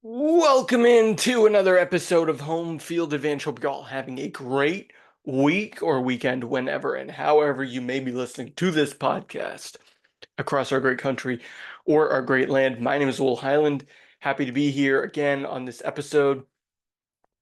Welcome into another episode of Home Field Advantage. Hope you're all having a great week or weekend, whenever and however you may be listening to this podcast across our great country or our great land. My name is Will Highland. Happy to be here again on this episode.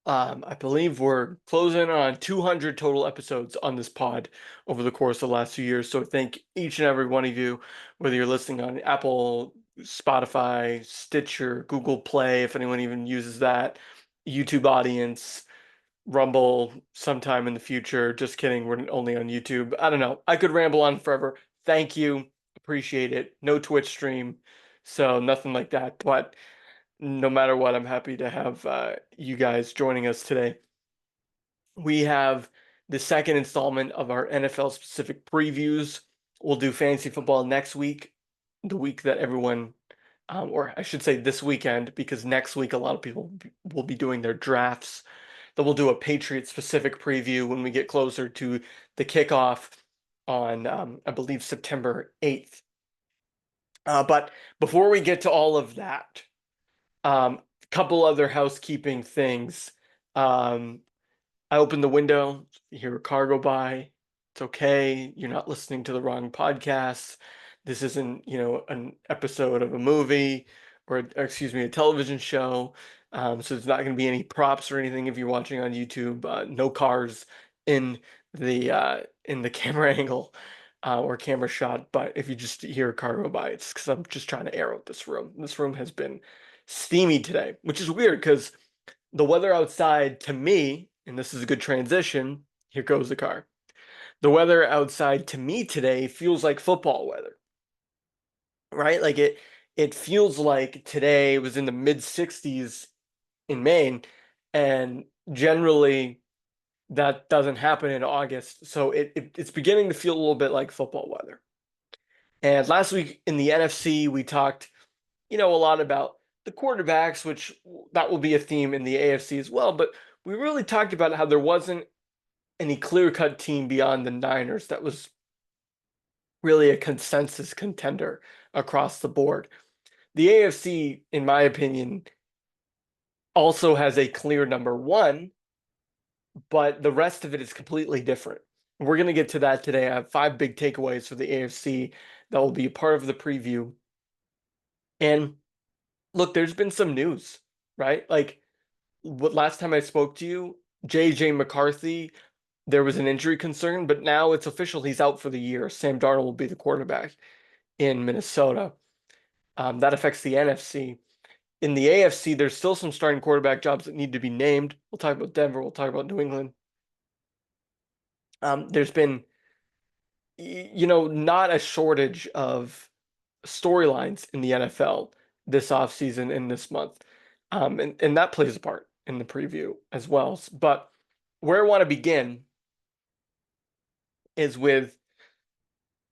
I believe we're closing on 200 total episodes on this pod over the course of the last 2 years. So thank each and every one of you, whether you're listening on Apple, Spotify, Stitcher, Google Play, if anyone even uses that, YouTube audience, Rumble sometime in the future. Just kidding, we're only on YouTube. I don't know. I could ramble on forever. Thank you. Appreciate it. No Twitch stream, so nothing like that. But no matter what, I'm happy to have you guys joining us today. We have the second installment of our NFL specific previews. We'll do fantasy football next week, the week that everyone, or I should say this weekend, because next week a lot of people will be doing their drafts. Then we'll do a Patriot specific preview when we get closer to the kickoff on, I believe, September 8th. But before we get to all of that, couple other housekeeping things. Um, I opened the window, you hear a car go by. It's okay. You're not listening to the wrong podcast. This isn't, an episode of a movie or excuse me, a television show. So there's not going to be any props or anything if you're watching on YouTube. No cars in the camera angle or camera shot. But if you just hear a car go by, it's because I'm just trying to air out this room. This room has been steamy today, which is weird because the weather outside to me, and this is a good transition, here goes the car. The weather outside to me today feels like football weather, right? Like it feels like today was in the mid 60s in Maine, and generally that doesn't happen in August. So it's beginning to feel a little bit like football weather. And last week in the NFC, we talked, a lot about the quarterbacks, which that will be a theme in the AFC as well. But we really talked about how there wasn't any clear-cut team beyond the Niners that was really a consensus contender across the board. The AFC, in my opinion, also has a clear number one, but the rest of it is completely different. We're going to get to that today. I have 5 big takeaways for the AFC that will be a part of the preview. And look, there's been some news, right? Like what last time I spoke to you, JJ McCarthy, there was an injury concern, but now it's official. He's out for the year. Sam Darnold will be the quarterback in Minnesota. That affects the NFC. In the AFC, there's still some starting quarterback jobs that need to be named. We'll talk about Denver. We'll talk about New England. There's been, not a shortage of storylines in the NFL this offseason and this month. And that plays a part in the preview as well. But where I want to begin is with,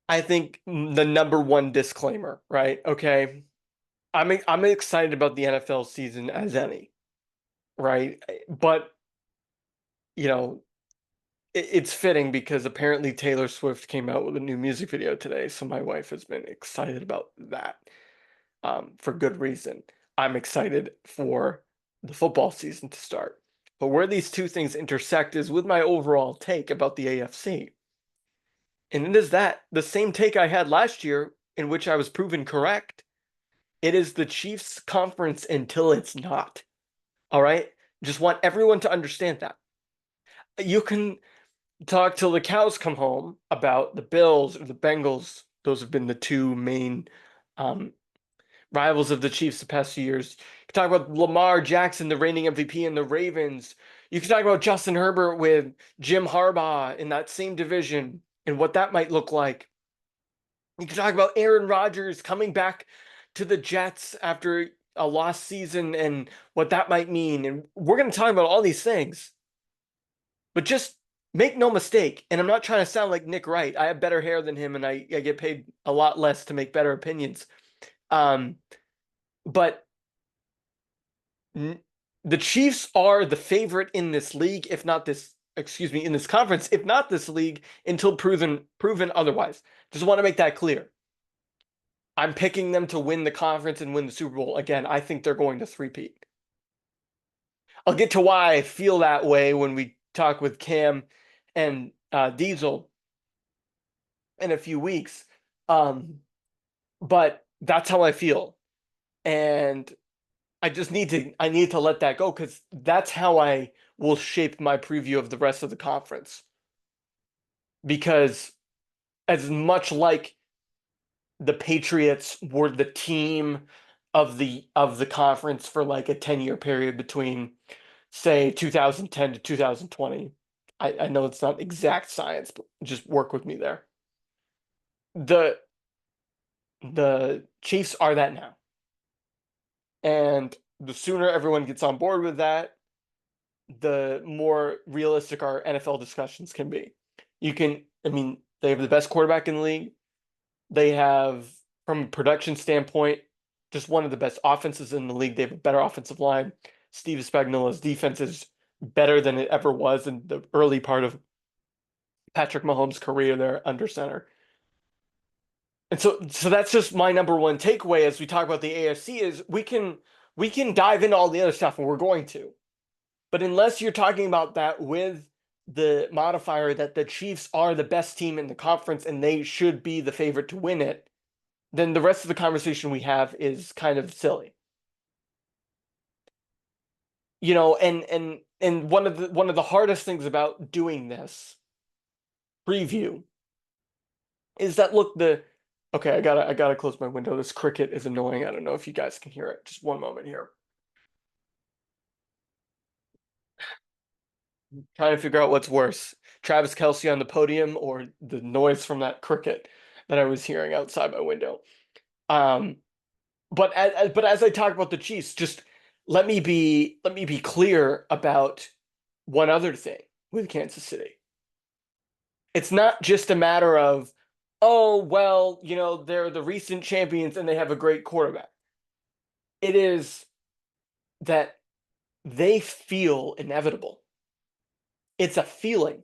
I think, the number one disclaimer, right? Okay. I'm excited about the NFL season as any, right? But, you know, it's fitting because apparently Taylor Swift came out with a new music video today. So my wife has been excited about that for good reason. I'm excited for the football season to start. But where these two things intersect is with my overall take about the AFC. And it is that the same take I had last year, in which I was proven correct. It is the Chiefs conference until it's not. All right? Just want everyone to understand that. You can talk till the cows come home about the Bills or the Bengals. Those have been the two main rivals of the Chiefs the past few years. You can talk about Lamar Jackson, the reigning MVP, and the Ravens. You can talk about Justin Herbert with Jim Harbaugh in that same division and what that might look like. You can talk about Aaron Rodgers coming back to the Jets after a lost season and what that might mean. And we're going to talk about all these things. But just make no mistake, and I'm not trying to sound like Nick Wright. I have better hair than him, and I get paid a lot less to make better opinions. But the Chiefs are the favorite in this league, if not this, excuse me, in this conference, if not this league, until proven otherwise. Just want to make that clear. I'm picking them to win the conference and win the Super Bowl. Again, I think they're going to three-peat. I'll get to why I feel that way when we talk with Cam and Diesel in a few weeks. Um, but that's how I feel. And I need to let that go because that's how I will shape my preview of the rest of the conference. Because as much like the Patriots were the team of the conference for like a 10-year period between say 2010 to 2020. I know it's not exact science, but just work with me there. The the Chiefs are that now. And the sooner everyone gets on board with that, the more realistic our NFL discussions can be. I mean, they have the best quarterback in the league. They have, from a production standpoint, just one of the best offenses in the league. They have a better offensive line. Steve Spagnuolo's defense is better than it ever was in the early part of Patrick Mahomes' career there under center. And so that's just my number one takeaway as we talk about the AFC is we can dive into all the other stuff and we're going to. But unless you're talking about that with the modifier that the Chiefs are the best team in the conference and they should be the favorite to win it, then the rest of the conversation we have is kind of silly. You know, and one of the hardest things about doing this preview is that look the okay, I gotta close my window. This cricket is annoying. I don't know if you guys can hear it. Just one moment here. Trying to figure out what's worse, Travis Kelce on the podium or the noise from that cricket that I was hearing outside my window. Um, but as I talk about the Chiefs, just let me be clear about one other thing with Kansas City. It's not just a matter of, oh, well, you know, they're the recent champions and they have a great quarterback. It is that they feel inevitable. It's a feeling.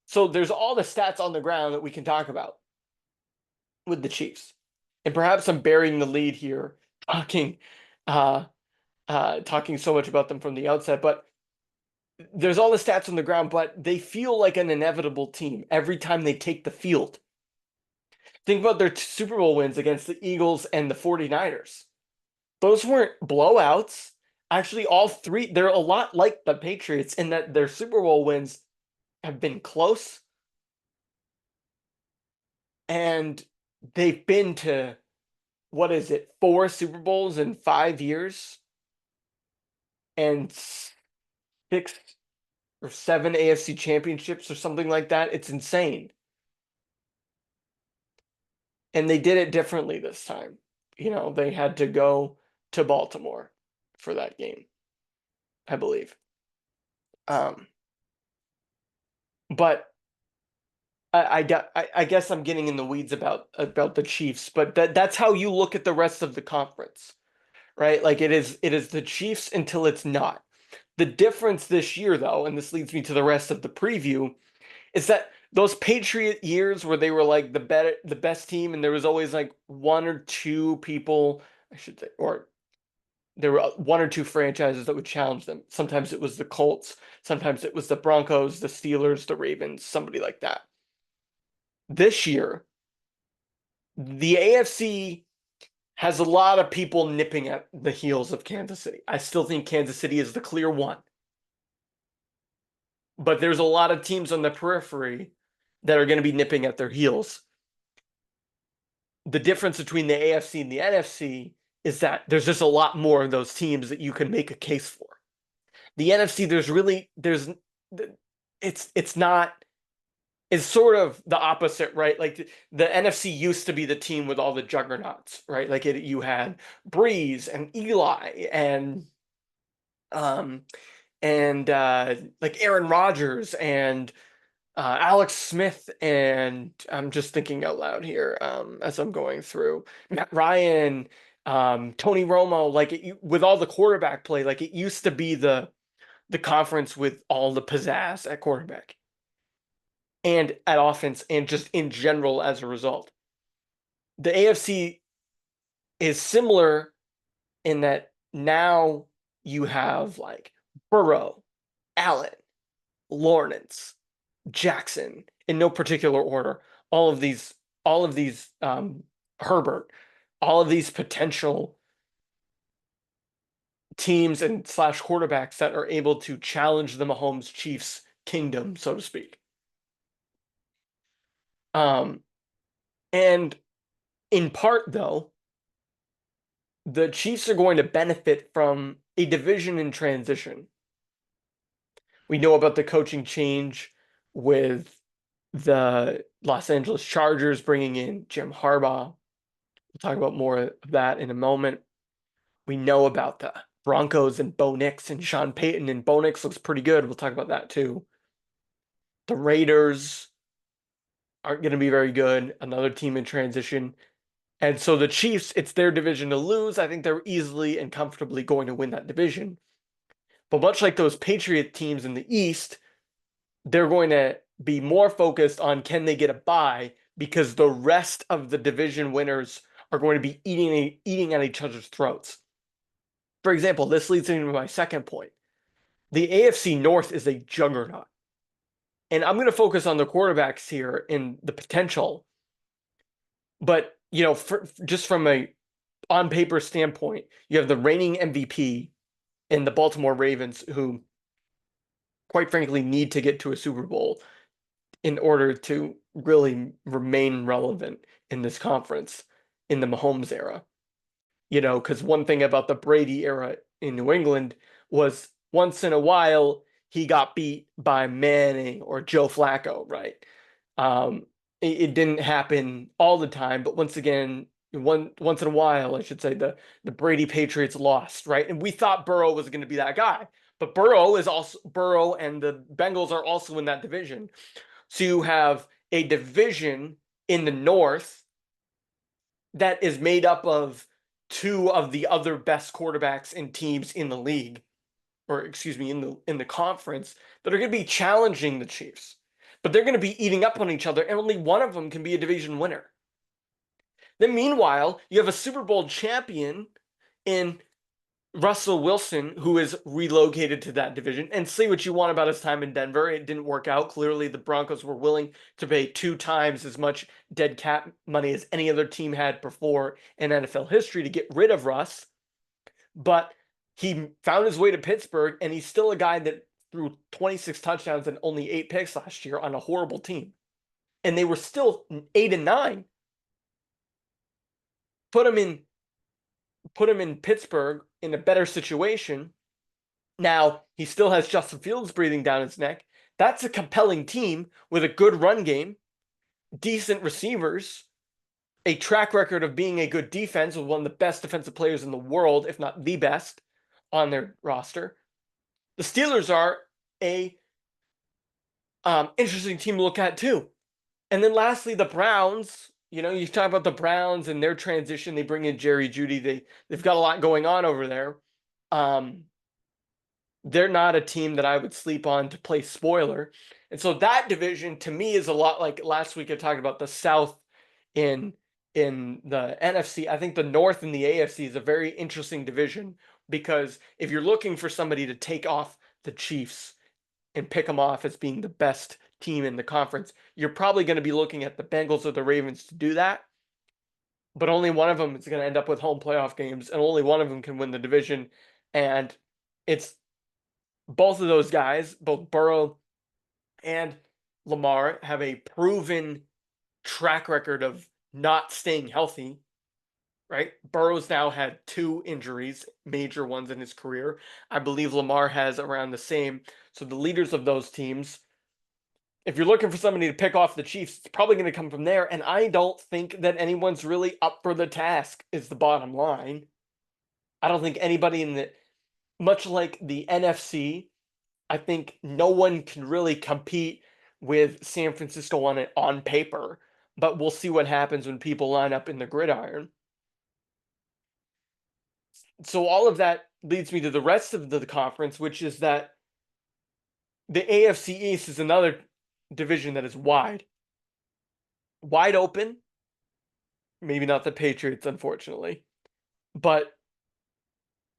So there's all the stats on the ground that we can talk about with the Chiefs. And perhaps I'm burying the lead here, talking uh talking so much about them from the outset, but there's all the stats on the ground, but they feel like an inevitable team every time they take the field. Think about their Super Bowl wins against the Eagles and the 49ers. Those weren't blowouts. Actually, all three, they're a lot like the Patriots in that their Super Bowl wins have been close and they've been to, what is it, 4 Super Bowls in 5 years and 6 or 7 AFC championships or something like that. It's insane. And they did it differently this time. You know, they had to go to Baltimore for that game, I believe. Um, but I guess I'm getting in the weeds about the Chiefs, but that's how you look at the rest of the conference, right? Like it is the Chiefs until it's not. The difference this year, though, and this leads me to the rest of the preview, is that those Patriot years where they were like the best team, and there was always like one or two people, I should say, or there were one or two franchises that would challenge them. Sometimes it was the Colts, sometimes it was the Broncos, the Steelers, the Ravens, somebody like that. This year, the AFC has a lot of people nipping at the heels of Kansas City. I still think Kansas City is the clear one. But there's a lot of teams on the periphery that are going to be nipping at their heels. The difference between the AFC and the NFC is that there's just a lot more of those teams that you can make a case for. The NFC, it's not, it's sort of the opposite, right? Like the NFC used to be the team with all the juggernauts, right? Like you had Breeze and Eli um like Aaron Rodgers and Alex Smith, and I'm just thinking out loud here as I'm going through Matt Ryan, Tony Romo, like with all the quarterback play, like it used to be the conference with all the pizzazz at quarterback and at offense and just in general as a result. The AFC is similar in that now you have like Burrow, Allen, Lawrence, Jackson, in no particular order. All of these, Herbert, all of these potential teams and slash quarterbacks that are able to challenge the Mahomes Chiefs kingdom, so to speak. And in part, though, the Chiefs are going to benefit from a division in transition. We know about the coaching change with the Los Angeles Chargers bringing in Jim Harbaugh. We'll talk about more of that in a moment. We know about the Broncos and Bo Nix and Sean Payton, and Bo Nix looks pretty good. We'll talk about that too. The Raiders aren't going to be very good. Another team in transition. And so the Chiefs, it's their division to lose. I think they're easily and comfortably going to win that division. But much like those Patriot teams in the East, they're going to be more focused on can they get a bye, because the rest of the division winners are going to be eating at each other's throats. For example, this leads into my second point. The AFC North is a juggernaut. And I'm going to focus on the quarterbacks here and the potential. But, just from a on paper standpoint, you have the reigning MVP in the Baltimore Ravens, who, quite frankly, need to get to a Super Bowl in order to really remain relevant in this conference in the Mahomes era. Because one thing about the Brady era in New England was once in a while he got beat by Manning or Joe Flacco, right? It didn't happen all the time, but once in a while, I should say, the Brady Patriots lost, right? And we thought Burrow was going to be that guy, but Burrow and the Bengals are also in that division. So you have a division in the North that is made up of two of the other best quarterbacks and teams in the league, or excuse me, in the conference, that are going to be challenging the Chiefs. But they're going to be eating up on each other, and only one of them can be a division winner. Then meanwhile, you have a Super Bowl champion in Russell Wilson, who is relocated to that division. And say what you want about his time in Denver, it didn't work out. Clearly, the Broncos were willing to pay 2 times as much dead cap money as any other team had before in NFL history to get rid of Russ. But he found his way to Pittsburgh, and he's still a guy that threw 26 touchdowns and only 8 picks last year on a horrible team. And they were still 8-9. Put him in Pittsburgh in a better situation. Now, he still has Justin Fields breathing down his neck. That's a compelling team with a good run game, decent receivers, a track record of being a good defense with one of the best defensive players in the world, if not the best, on their roster. The Steelers are a interesting team to look at too. And then lastly, the Browns. You talk about the Browns and their transition. They bring in Jerry Jeudy. They've got a lot going on over there. They're not a team that I would sleep on to play spoiler. And so that division to me is a lot like last week I talked about the South in the NFC. I think the North and the AFC is a very interesting division, because if you're looking for somebody to take off the Chiefs and pick them off as being the best team in the conference, you're probably going to be looking at the Bengals or the Ravens to do that. But only one of them is going to end up with home playoff games, and only one of them can win the division. And it's both of those guys, both Burrow and Lamar, have a proven track record of not staying healthy, right? Burrow's now had 2 injuries, major ones in his career. I believe Lamar has around the same. So the leaders of those teams, if you're looking for somebody to pick off the Chiefs, it's probably going to come from there. And I don't think that anyone's really up for the task, is the bottom line. I don't think anybody much like the NFC, I think no one can really compete with San Francisco on paper, but we'll see what happens when people line up in the gridiron. So all of that leads me to the rest of the conference, which is that the AFC East is another division that is wide open. Maybe not the Patriots, unfortunately, but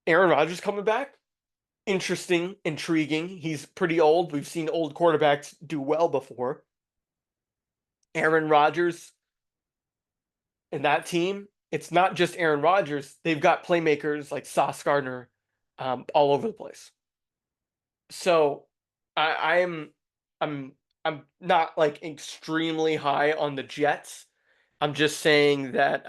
Aaron Rodgers coming back, interesting, intriguing. He's pretty old. We've seen old quarterbacks do well before. Aaron Rodgers and that team, it's not just Aaron Rodgers. They've got playmakers like Sauce Gardner all over the place. So I'm I'm I'm not like extremely high on the Jets. I'm just saying that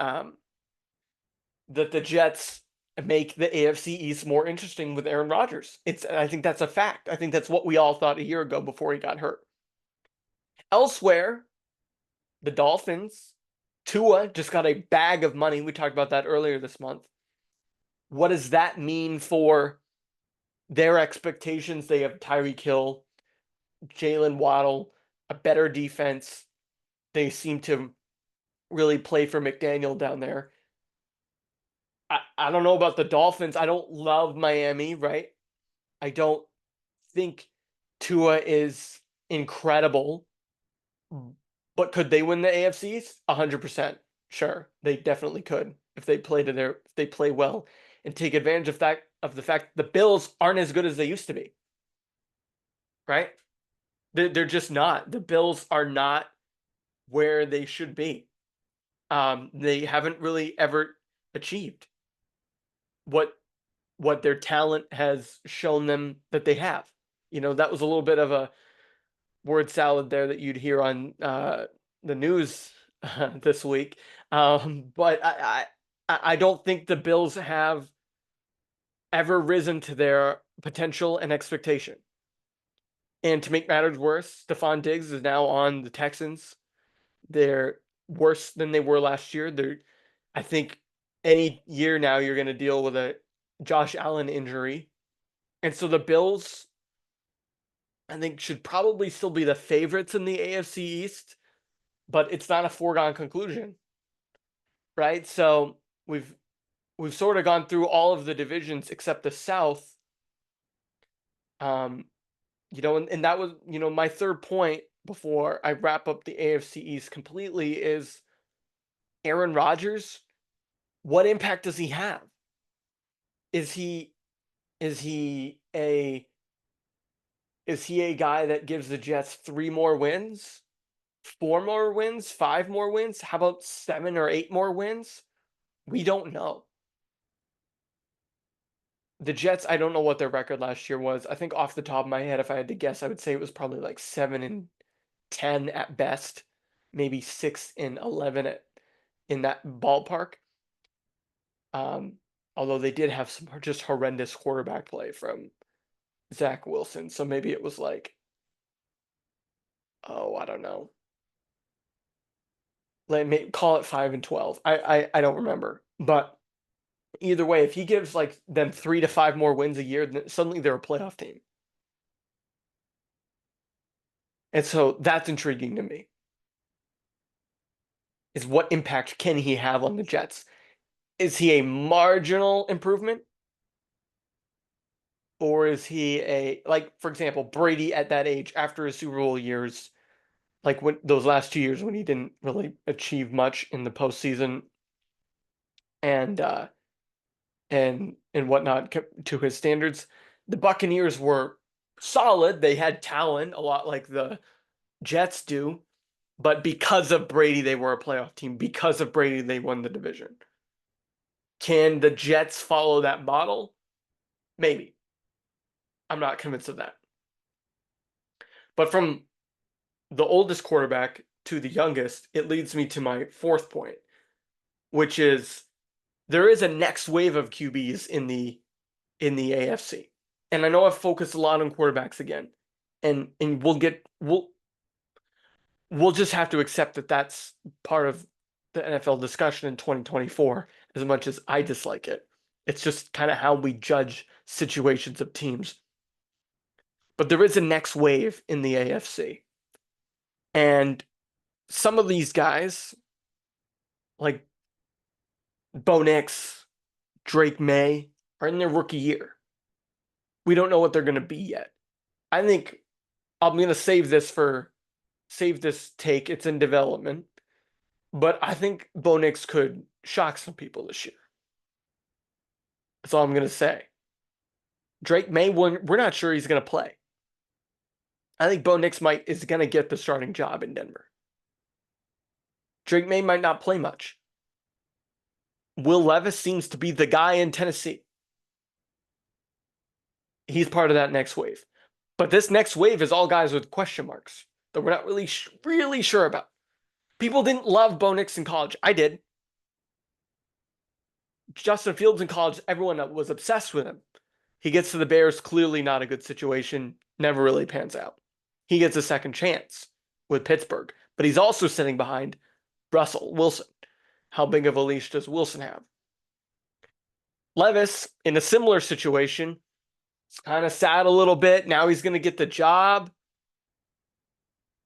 the Jets make the AFC East more interesting with Aaron Rodgers. I think that's a fact. I think that's what we all thought a year ago before he got hurt. Elsewhere, the Dolphins, Tua just got a bag of money. We talked about that earlier this month. What does that mean for their expectations? They have Tyreek Hill, Jalen Waddle, a better defense. They seem to really play for McDaniel down there. I don't know about the Dolphins. I don't love Miami, right? I don't think Tua is incredible, but could they win the AFCs? 100%. Sure, they definitely could if they play if they play well and take advantage of the fact the Bills aren't as good as they used to be, right? They're just not. The Bills are not where they should be. They haven't really ever achieved what their talent has shown them that they have. That was a little bit of a word salad there that you'd hear on the news this week. But I don't think the Bills have ever risen to their potential and expectation. And to make matters worse, Stephon Diggs is now on the Texans. They're worse than they were last year. I think any year now you're going to deal with a Josh Allen injury. And so the Bills, I think, should probably still be the favorites in the AFC East, but it's not a foregone conclusion, right? So we've sort of gone through all of the divisions except the South. And that was, my third point before I wrap up the AFC East completely is Aaron Rodgers. What impact does he have? Is he is he a guy that gives the Jets 3 more wins, 4 more wins, 5 more wins? How about 7 or 8 more wins? We don't know. The Jets, I don't know what their record last year was. I think off the top of my head, if I had to guess, I would say it was probably like 7-10 at best, maybe 6-11 in that ballpark. Although they did have some just horrendous quarterback play from Zach Wilson, so maybe it was like, oh, I don't know. Call it 5-12. I don't remember, but either way, if he gives like them 3 to 5 more wins a year, then suddenly they're a playoff team. And so that's intriguing to me. Is what impact can he have on the Jets? Is he a marginal improvement? Or is he like, for example, Brady at that age after his Super Bowl years, like when those last 2 years when he didn't really achieve much in the postseason and whatnot to his standards, the Buccaneers were solid. They had talent, a lot like the Jets do, but because of Brady, they were a playoff team. Because of Brady, they won the division. Can the Jets follow that model? Maybe. I'm not convinced of that. But from the oldest quarterback to the youngest, it leads me to my fourth point, which is there is a next wave of QBs in the AFC. And I know I've focused a lot on quarterbacks again. And we'll just have to accept that that's part of the NFL discussion in 2024, as much as I dislike it. It's just kind of how we judge situations of teams. But there is a next wave in the AFC. And some of these guys, like Bo Nix, Drake May, are in their rookie year. We don't know what they're going to be yet. I think I'm going to save this take. It's in development. But I think Bo Nix could shock some people this year. That's all I'm going to say. Drake May, we're not sure he's going to play. I think Bo Nix is going to get the starting job in Denver. Drake May might not play much. Will Levis seems to be the guy in Tennessee. He's part of that next wave. But this next wave is all guys with question marks that we're not really sure about. People didn't love Bo Nix in college. I did. Justin Fields in college, everyone was obsessed with him. He gets to the Bears, clearly not a good situation, never really pans out. He gets a second chance with Pittsburgh, but he's also sitting behind Russell Wilson. How big of a leash does Wilson have? Levis, in a similar situation, is kind of sad a little bit. Now he's going to get the job.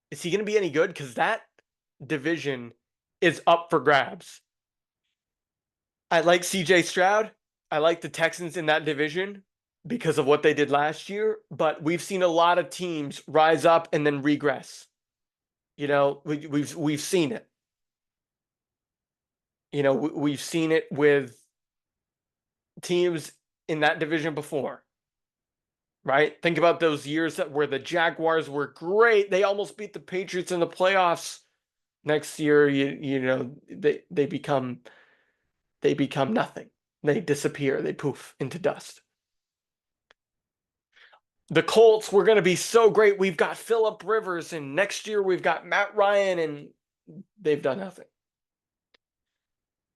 Is he going to be any good? Because that division is up for grabs. I like CJ Stroud. I like the Texans in that division because of what they did last year, but we've seen a lot of teams rise up and then regress. You know, we've seen it. You know, we've seen it with teams in that division before. Right? Think about those years where the Jaguars were great. They almost beat the Patriots in the playoffs. Next year, you know, they become nothing. They disappear. They poof into dust. The Colts were going to be so great. We've got Phillip Rivers, and next year we've got Matt Ryan, and they've done nothing.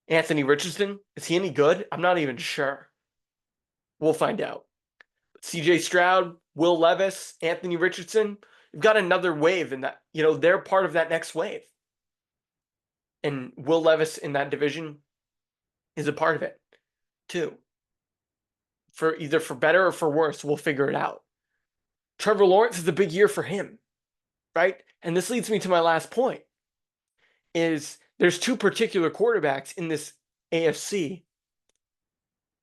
Anthony Richardson, is he any good? I'm not even sure. We'll find out. CJ Stroud, Will Levis, Anthony Richardson, you've got another wave in that. You know, they're part of that next wave. And Will Levis in that division is a part of it, too. For either for better or for worse, we'll figure it out. Trevor Lawrence is a big year for him, right? And this leads me to my last point, is there's two particular quarterbacks in this AFC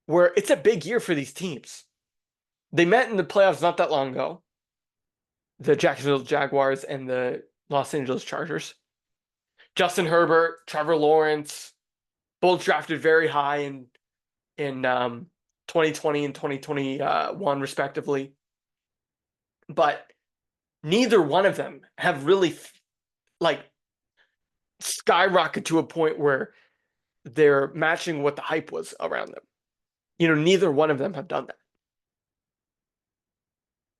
where it's a big year for these teams. They met in the playoffs not that long ago, the Jacksonville Jaguars and the Los Angeles Chargers. Justin Herbert, Trevor Lawrence, both drafted very high in 2020 and 2021, respectively. But neither one of them have really skyrocket to a point where they're matching what the hype was around them. You know, neither one of them have done that.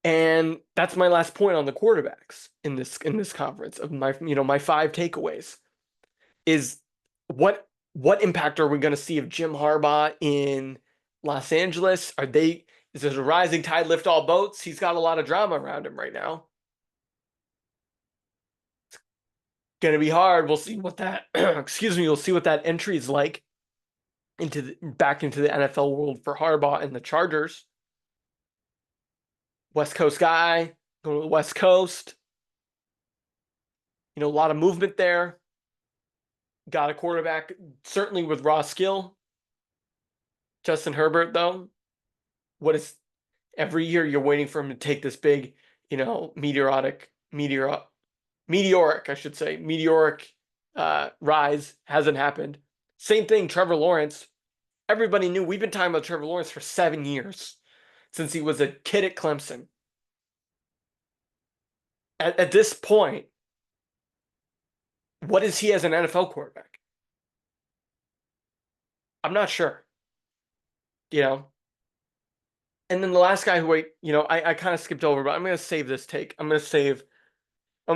And that's my last point on the quarterbacks in this conference of my 5 takeaways is what impact are we going to see of Jim Harbaugh in Los Angeles? Is there a rising tide lift all boats? He's got a lot of drama around him right now. It's going to be hard. We'll see what that we'll see what that entry is like back into the NFL world for Harbaugh and the Chargers. West Coast guy, going to the West Coast. You know, a lot of movement there. Got a quarterback, certainly with raw skill. Justin Herbert, though, every year you're waiting for him to take this big, you know, meteoric rise. Hasn't happened. Same thing, Trevor Lawrence. Everybody knew, we've been talking about Trevor Lawrence for 7 years, since he was a kid at Clemson. At this point, what is he as an NFL quarterback? I'm not sure. You know? And then the last guy who I kind of skipped over, but I'm going to save this take. I'm going to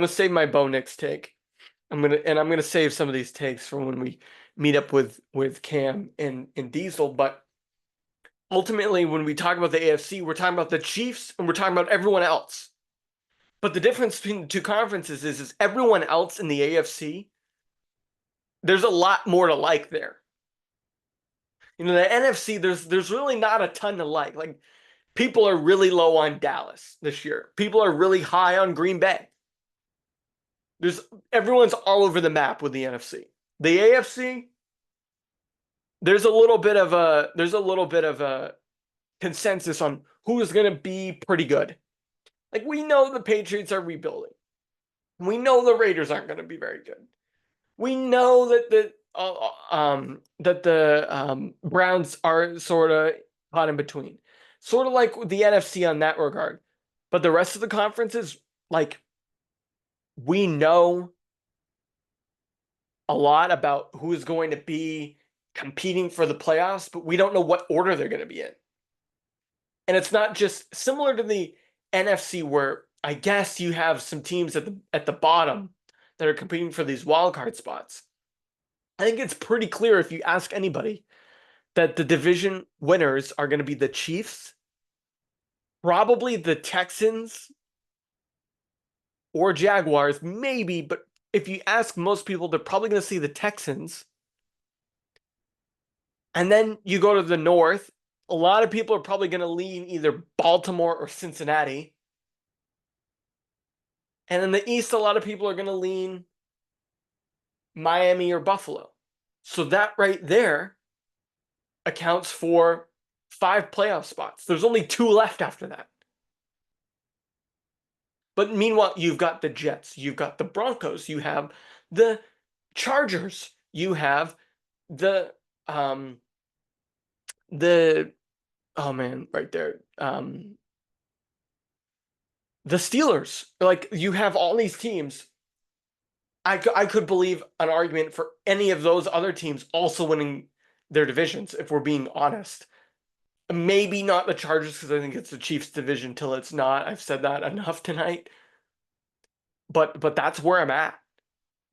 save my Bo Nix take. I'm going to save some of these takes for when we meet up with Cam and Diesel. But ultimately, when we talk about the AFC, we're talking about the Chiefs and we're talking about everyone else. But the difference between the two conferences is everyone else in the AFC, there's a lot more to like there. You know, the NFC, there's really not a ton to like. Like, people are really low on Dallas this year. People are really high on Green Bay. Everyone's all over the map with the NFC. The AFC, there's a little bit of a consensus on who's going to be pretty good. Like, we know the Patriots are rebuilding. We know the Raiders aren't going to be very good. We know that the Browns are sort of caught in between. sort of like the NFC on that regard. But the rest of the conferences, like, we know a lot about who's going to be competing for the playoffs, but we don't know what order they're going to be in. And it's not just similar to the NFC, where I guess you have some teams at the bottom that are competing for these wildcard spots. I think it's pretty clear if you ask anybody that the division winners are going to be the Chiefs, probably the Texans or Jaguars, maybe, but if you ask most people, they're probably going to see the Texans. And then you go to the North, a lot of people are probably going to lean either Baltimore or Cincinnati. And in the East, a lot of people are going to lean Miami or Buffalo. So that right there accounts for 5 playoff spots. There's only 2 left after that. But meanwhile, you've got the Jets, you've got the Broncos, you have the Chargers, you have the oh man, right there, the Steelers. Like, you have all these teams. I could believe an argument for any of those other teams also winning their divisions, if we're being honest. Maybe not the Chargers, because I think it's the Chiefs division till it's not. I've said that enough tonight. But that's where I'm at.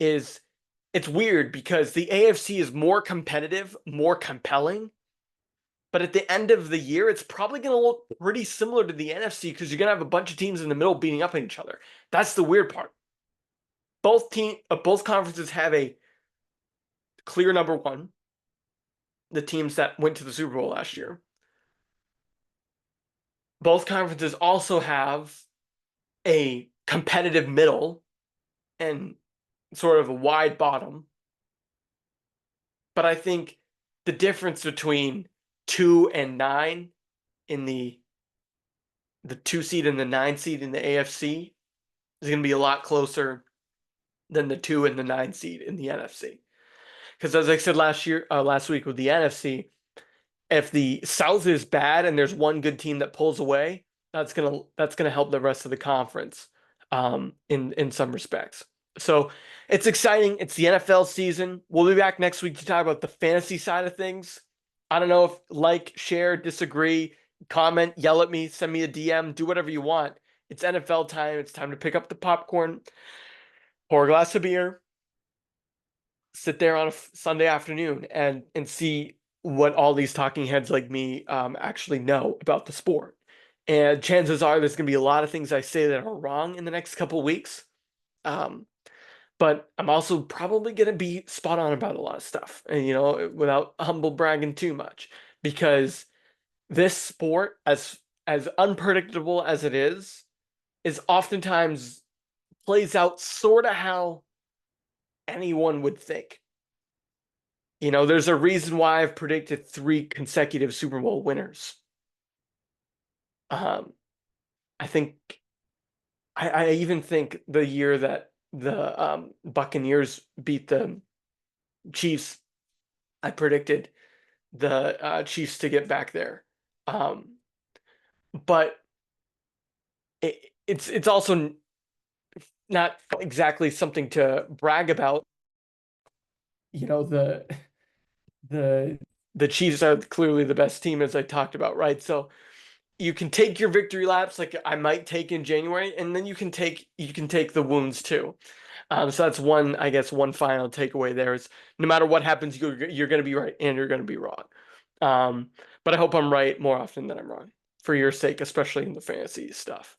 It's weird because the AFC is more competitive, more compelling. But at the end of the year, it's probably going to look pretty similar to the NFC, because you're going to have a bunch of teams in the middle beating up on each other. That's the weird part. Both conferences have a clear number one, the teams that went to the Super Bowl last year. Both conferences also have a competitive middle and sort of a wide bottom. But I think the difference between 2 and 9 in the 2 seed and the 9 seed in the AFC is going to be a lot closer than the 2 and the 9 seed in the NFC. Because as I said last week with the NFC, if the South is bad and there's one good team that pulls away, that's gonna help the rest of the conference in some respects. So it's exciting. It's the NFL season. We'll be back next week to talk about the fantasy side of things. I don't know if like, share, disagree, comment, yell at me, send me a DM, do whatever you want. It's NFL time. It's time to pick up the popcorn, pour a glass of beer, sit there on a Sunday afternoon and see what all these talking heads like me actually know about the sport. And chances are there's going to be a lot of things I say that are wrong in the next couple weeks. But I'm also probably going to be spot on about a lot of stuff, and without humble bragging too much, because this sport, as unpredictable as it is oftentimes plays out sort of how anyone would think. There's a reason why I've predicted 3 consecutive Super Bowl winners. I think I even think the year that the Buccaneers beat the Chiefs, I predicted the Chiefs to get back there. But it's also not exactly something to brag about. The Chiefs are clearly the best team, as I talked about, right? So you can take your victory laps, like I might take in January, and then you can take the wounds too. So that's one final takeaway there is, no matter what happens, you're going to be right and you're going to be wrong. But I hope I'm right more often than I'm wrong, for your sake, especially in the fantasy stuff.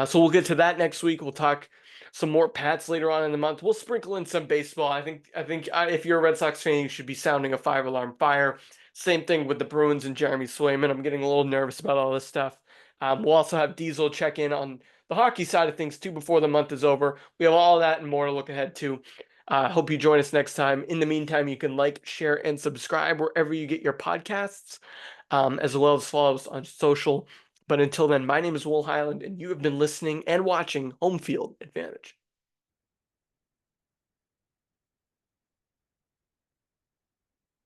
So we'll get to that next week. We'll talk some more Pats later on in the month. We'll sprinkle in some baseball. I think if you're a Red Sox fan, you should be sounding a 5-alarm fire. Same thing with the Bruins and Jeremy Swayman. I'm getting a little nervous about all this stuff. We'll also have Diesel check in on the hockey side of things too before the month is over. We have all that and more to look ahead to. Hope you join us next time. In the meantime, you can like, share, and subscribe wherever you get your podcasts, as well as follow us on social. But until then, my name is Will Highland, and you have been listening and watching Home Field Advantage.